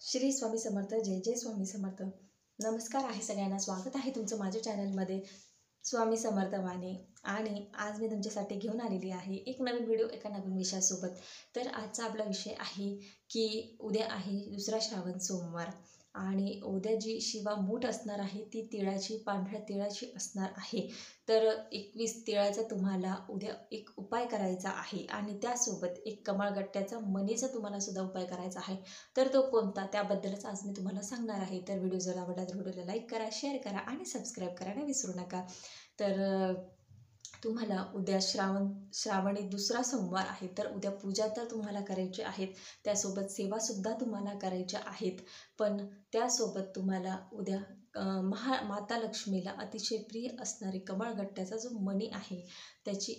श्री स्वामी समर्थ. जय जय स्वामी समर्थ. नमस्कार आहे सगळ्यांना. स्वागत आहे तुमचं माझ्या चॅनलमध्ये स्वामी समर्थ वाणी. आणि आज मी तुमच्यासाठी घेऊन आलेली आहे एक नवीन व्हिडिओ एका नवीन विषयासोबत. तर आजचा आपला विषय आहे की उद्या आहे दुसरा श्रावण सोमवार आणि उद्या जी शिवामूठ असणार आहे ती तिळाची, पांढऱ्या तिळाची असणार आहे. तर 21 तिळाचा तुम्हाला उद्या एक उपाय करायचा आहे आणि त्यासोबत एक कमळगट्ट्याचा मणीचा तुम्हाला सुद्धा उपाय करायचा आहे. तर तो कोणता त्याबद्दलच आज मी तुम्हाला सांगणार आहे. तर व्हिडिओ जर आवडला तर व्हिडिओला लाईक करा, शेअर करा आणि सबस्क्राईब करायला विसरू नका. तर तुम्हाला उद्या श्रावणी दुसरा सोमवार आहे. तर उद्या पूजा तर तुम्हाला करायची आहेत, त्यासोबत सेवासुद्धा तुम्हाला करायच्या आहेत. पण त्यासोबत तुम्हाला उद्या माता लक्ष्मीला अतिशय प्रिय असणारी कमळगट्ट्याचा जो मणी आहे त्याची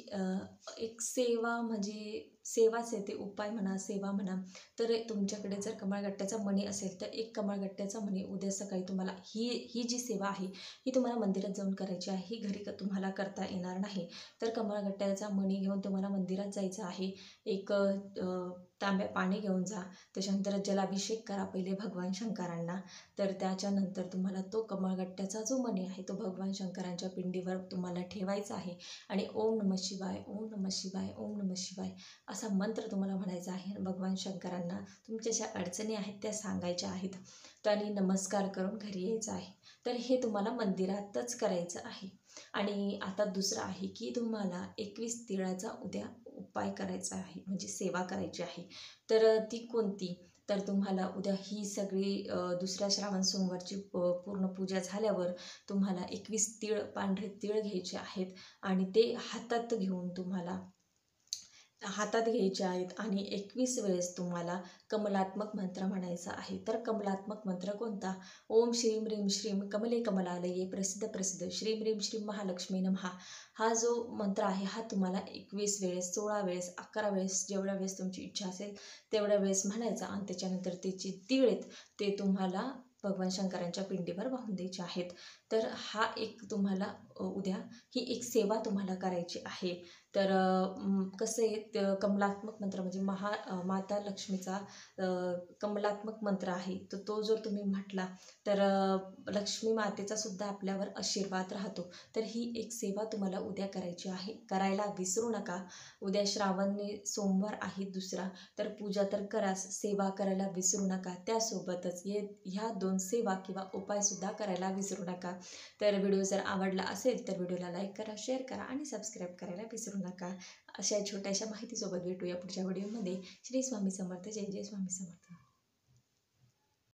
एक सेवा, म्हणजे सेवाच आहे ते, उपाय म्हणा, सेवा म्हणा. तर तुमच्याकडे जर कमळगट्ट्याचा मणी असेल तर एक कमळगट्ट्याचा मणी उद्या सकाळी तुम्हाला ही जी सेवा आहे ही तुम्हाला मंदिरात जाऊन करायची आहे. ही घरी तुम्हाला करता येणार नाही. तर कमळगट्ट्याचा मणी घेऊन तुम्हाला मंदिरात जायचं आहे. एक तांब्या पाणी घेऊन जा. त्याच्यानंतर जलाभिषेक करा पहिले भगवान शंकरांना. तर त्याच्यानंतर तुम्हाला तो कमळगट्ट्याचा जो मणी आहे तो भगवान शंकरांच्या पिंडीवर तुम्हाला ठेवायचा आहे आणि ओम नमः शिवाय, ओम नमः शिवाय, ओम नमः शिवाय असा मंत्र तुम्हाला म्हणायचा आहे. भगवान शंकरांना तुमच्या ज्या अडचणी आहेत त्या सांगायच्या आहेत. त्यांनी नमस्कार करून घरी यायचं आहे. तर हे तुम्हाला मंदिरातच करायचं आहे. आणि आता दुसरं आहे की तुम्हाला 21 तिळाचा उद्या उपाय करायचा आहे, म्हणजे सेवा करायची आहे. तर ती कोणती? तर तुम्हाला उद्या ही सगळी दुसऱ्या श्रावण सोमवारची पूर्ण पूजा झाल्यावर तुम्हाला 21 तीळ, पांढरे तीळ घ्यायचे आहेत आणि ते हातात घेऊन तुम्हाला हातात घ्यायचे आहेत आणि 21 वेळेस तुम्हाला कमलात्मक मंत्र म्हणायचा आहे. तर कमलात्मक मंत्र कोणता? ओम श्रीम ह्रीम श्रीम कमले कमलालये प्रसिद्ध प्रसिद्ध श्रीम ह्रीम श्रीम महालक्ष्मी नमः. हा जो मंत्र आहे हा तुम्हाला 21 वेळेस, 16 वेळेस, 11 वेळेस, जेवढ्या वेळेस तुमची इच्छा असेल तेवढ्या वेळेस म्हणायचा. आणि त्याच्यानंतर त्याची तीळ आहेत ते तुम्हाला भगवान शंकरांच्या पिंडीवर वाहून द्यायचे आहेत. तर हा एक तुम्हाला उद्या ही एक सेवा तुम्हाला करायची आहे. तर कसं आहे, कमलात्मक मंत्र म्हणजे माता लक्ष्मीचा कमलात्मक मंत्र आहे. तर तो जर तुम्ही म्हटला तर लक्ष्मी मातेचा सुद्धा आपल्यावर आशीर्वाद राहतो. तर ही एक सेवा तुम्हाला उद्या करायची आहे, करायला विसरू नका. उद्या श्रावणी सोमवार आहे दुसरा. तर पूजा तर कराच, सेवा करायला विसरू नका. त्यासोबतच ह्या 2 सेवा किंवा उपायसुद्धा करायला विसरू नका. तर व्हिडिओ जर आवडला असेल तर व्हिडिओला लाईक करा, शेअर करा आणि सबस्क्राईब करायला विसरू नका. अशा छोट्याशा माहितीसोबत भेटूया पुढच्या व्हिडिओमध्ये. श्री स्वामी समर्थ. जय जय स्वामी समर्थ.